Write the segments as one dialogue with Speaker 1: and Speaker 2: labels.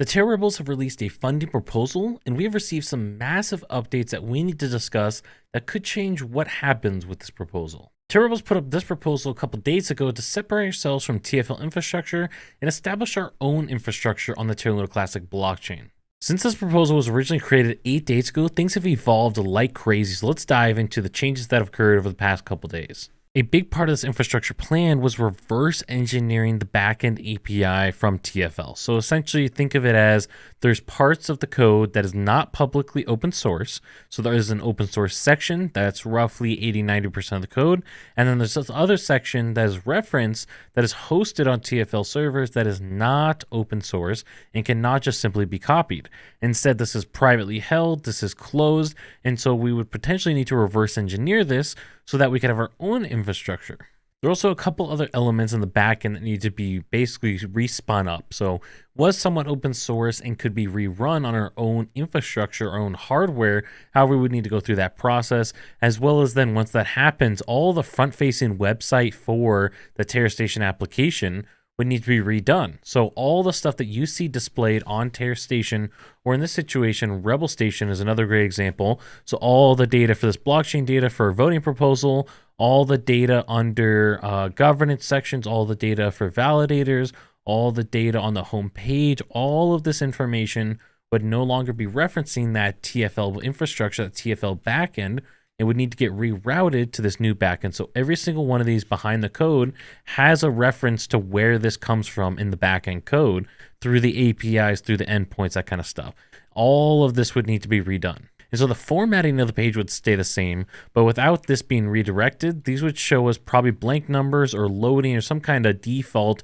Speaker 1: The Terra Rebels have released a funding proposal, and we have received some massive updates that we need to discuss that could change what happens with this proposal. Terra Rebels put up this proposal a couple days ago to separate ourselves from TFL infrastructure and establish our own infrastructure on the Terra Luna Classic blockchain. Since this proposal was originally created 8 days ago, things have evolved like crazy, so let's dive into the changes that have occurred over the past couple days. A big part of this infrastructure plan was reverse engineering the backend API from TFL. So essentially think of it as there's parts of the code that is not publicly open source. So there is an open source section that's roughly 80-90% of the code. And then there's this other section that is referenced that is hosted on TFL servers that is not open source and cannot just simply be copied. Instead, this is privately held, this is closed, and so we would potentially need to reverse engineer this so that we could have our own infrastructure. There are also a couple other elements in the backend that need to be basically respun up. So was somewhat open source and could be rerun on our own infrastructure, our own hardware. However, we would need to go through that process, as well as then once that happens, all the front-facing website for the Terra Station application would need to be redone. So all the stuff that you see displayed on Terra Station, or in this situation, Rebel Station is another great example. So all the data for this blockchain data for voting proposal, all the data under governance sections, all the data for validators, all the data on the home page, all of this information would no longer be referencing that TFL infrastructure, that TFL backend. It would need to get rerouted to this new backend. So every single one of these behind the code has a reference to where this comes from in the backend code through the APIs, through the endpoints, that kind of stuff. All of this would need to be redone. And so the formatting of the page would stay the same, but without this being redirected, these would show us probably blank numbers or loading or some kind of default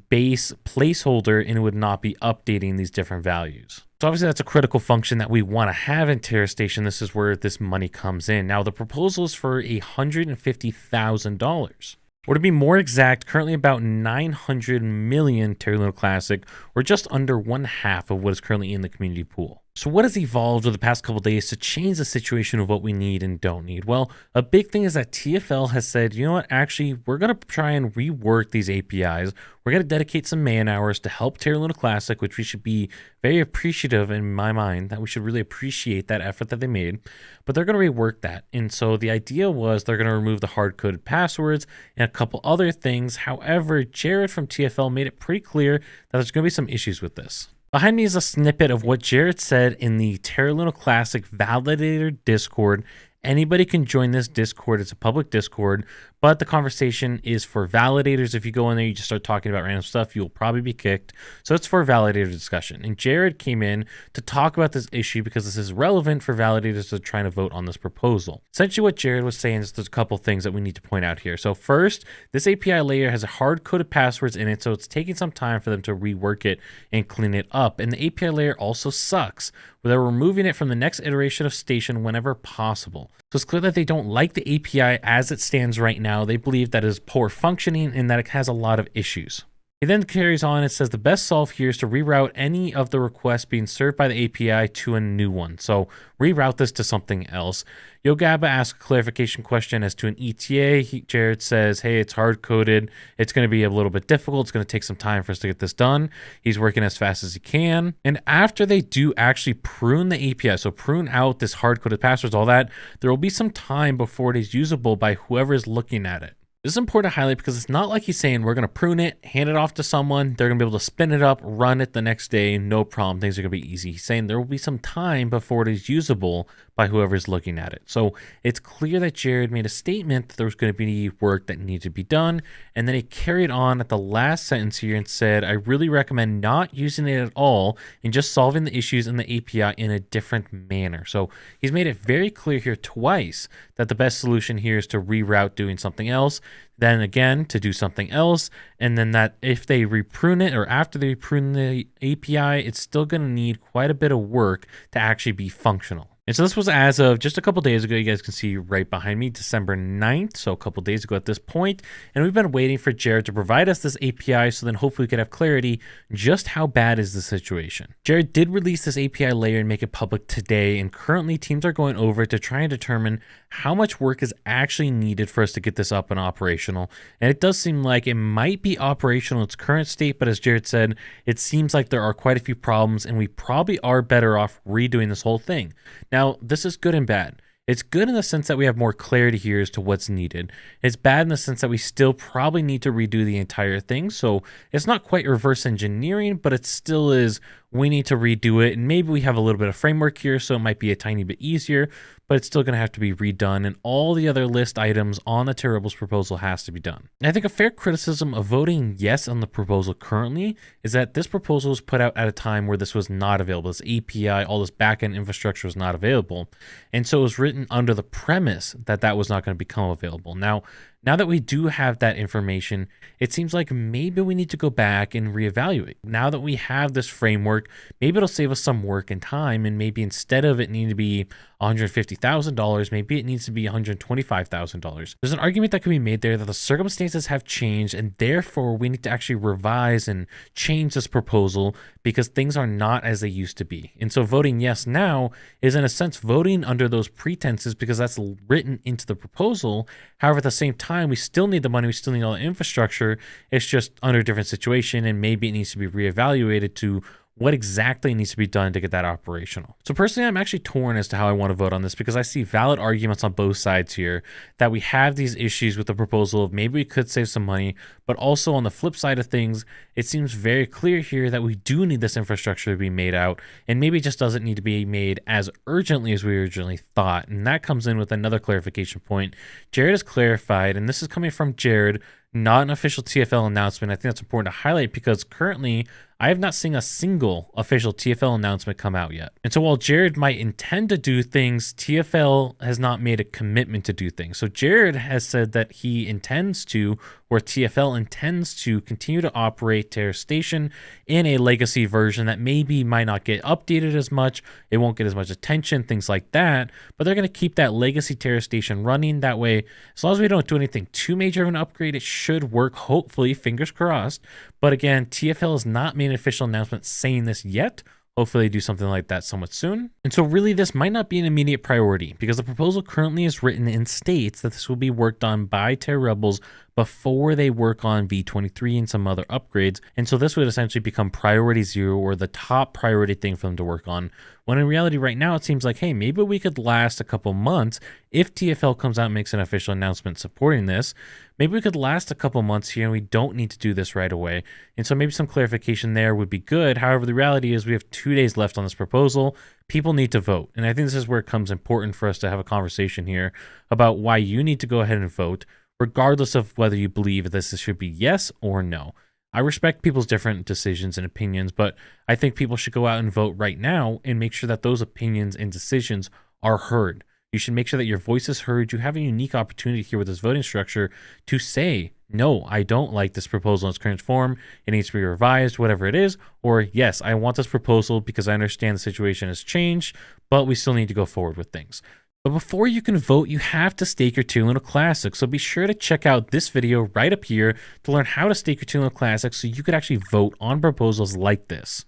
Speaker 1: base placeholder, and it would not be updating these different values. So obviously that's a critical function that we want to have in Terra Station. This is where this money comes in. Now the proposal is for $150,000. Or to be more exact, currently about 900 million Terra Luna Classic, or just under 1/2 of what is currently in the community pool. So what has evolved over the past couple of days to change the situation of what we need and don't need? Well, a big thing is that TFL has said, you know what, actually, we're going to try and rework these APIs. We're going to dedicate some man hours to help Terra Luna Classic, which we should be very appreciative in my mind, that we should really appreciate that effort that they made. But they're going to rework that. And so the idea was they're going to remove the hard-coded passwords and a couple other things. However, Jared from TFL made it pretty clear that there's going to be some issues with this. Behind me is a snippet of what Jared said in the Terra Luna Classic Validator Discord. Anybody can join this Discord. It's a public Discord, but the conversation is for validators. If you go in there, you just start talking about random stuff, you'll probably be kicked. So it's for validator discussion. And Jared came in to talk about this issue because this is relevant for validators that are trying to vote on this proposal. Essentially what Jared was saying is there's a couple things that we need to point out here. So first, this API layer has hard-coded passwords in it, so it's taking some time for them to rework it and clean it up. And the API layer also sucks, where they're removing it from the next iteration of Station whenever possible. So it's clear that they don't like the API as it stands right now. They believe that it is poor functioning and that it has a lot of issues. He then carries on and says the best solve here is to reroute any of the requests being served by the API to a new one. So reroute this to something else. Yogaba asks a clarification question as to an ETA. Jared says, hey, it's hard-coded. It's going to be a little bit difficult. It's going to take some time for us to get this done. He's working as fast as he can. And after they do actually prune the API, so prune out this hard-coded passwords, all that, there will be some time before it is usable by whoever is looking at it. This is important to highlight because it's not like he's saying we're going to prune it, hand it off to someone, they're going to be able to spin it up, run it the next day, no problem, things are going to be easy. He's saying there will be some time before it is usable by whoever's looking at it. So it's clear that Jared made a statement that there was going to be work that needed to be done, and then he carried on at the last sentence here and said, I really recommend not using it at all and just solving the issues in the API in a different manner. So he's made it very clear here twice that the best solution here is to reroute doing something else, then again to do something else, and then that if they reprune it or after they prune the API, it's still going to need quite a bit of work to actually be functional. And so this was as of just a couple days ago. You guys can see right behind me, December 9th. So a couple days ago at this point. And we've been waiting for Jared to provide us this API so then hopefully we could have clarity just how bad is the situation. Jared did release this API layer and make it public today. And currently teams are going over it to try and determine how much work is actually needed for us to get this up and operational. And it does seem like it might be operational in its current state. But as Jared said, it seems like there are quite a few problems and we probably are better off redoing this whole thing. Now, this is good and bad. It's good in the sense that we have more clarity here as to what's needed. It's bad in the sense that we still probably need to redo the entire thing. So it's not quite reverse engineering, but it still is, we need to redo it. And maybe we have a little bit of framework here, so it might be a tiny bit easier, but it's still going to have to be redone. And all the other list items on the Terra Rebels proposal has to be done. And I think a fair criticism of voting yes on the proposal currently is that this proposal was put out at a time where this was not available. This API, all this backend infrastructure was not available. And so it was written under the premise that that was not going to become available. Now that we do have that information, it seems like maybe we need to go back and reevaluate. Now that we have this framework, maybe it'll save us some work and time, and maybe instead of it needing to be $150,000, maybe it needs to be $125,000. There's an argument that can be made there that the circumstances have changed, and therefore we need to actually revise and change this proposal because things are not as they used to be. And so voting yes now is in a sense voting under those pretenses because that's written into the proposal. However, at the same time, we still need the money, we still need all the infrastructure. It's just under a different situation, and maybe it needs to be reevaluated to what exactly needs to be done to get that operational. So personally, I'm actually torn as to how I want to vote on this because I see valid arguments on both sides here that we have these issues with the proposal of maybe we could save some money, but also on the flip side of things, it seems very clear here that we do need this infrastructure to be made out, and maybe it just doesn't need to be made as urgently as we originally thought. And that comes in with another clarification point. Jared has clarified, and this is coming from Jared, not an official TFL announcement. I think that's important to highlight because currently I have not seen a single official TFL announcement come out yet. And so while Jared might intend to do things, TFL has not made a commitment to do things. So Jared has said that he intends to, or TFL intends to, continue to operate Terra Station in a legacy version that maybe might not get updated as much, it won't get as much attention, things like that, but they're going to keep that legacy Terra Station running. That way, as long as we don't do anything too major of an upgrade, it should work, hopefully, fingers crossed. But again, TFL has not made an official announcement saying this yet. Hopefully they do something like that somewhat soon. And so really this might not be an immediate priority because the proposal currently is written and states that this will be worked on by Terra Rebels before they work on V23 and some other upgrades. And so this would essentially become priority 0 or the top priority thing for them to work on. When in reality right now it seems like, hey, maybe we could last a couple months if TFL comes out and makes an official announcement supporting this. Maybe we could last a couple months here and we don't need to do this right away. And so maybe some clarification there would be good. However, the reality is we have 2 days left on this proposal. People need to vote. And I think this is where it comes important for us to have a conversation here about why you need to go ahead and vote, regardless of whether you believe this should be yes or no. I respect people's different decisions and opinions, but I think people should go out and vote right now and make sure that those opinions and decisions are heard. You should make sure that your voice is heard. You have a unique opportunity here with this voting structure to say, no, I don't like this proposal in its current form. It needs to be revised, whatever it is. Or yes, I want this proposal because I understand the situation has changed, but we still need to go forward with things. But before you can vote, you have to stake your Terra Luna Classic. So be sure to check out this video right up here to learn how to stake your Terra Luna Classic so you could actually vote on proposals like this.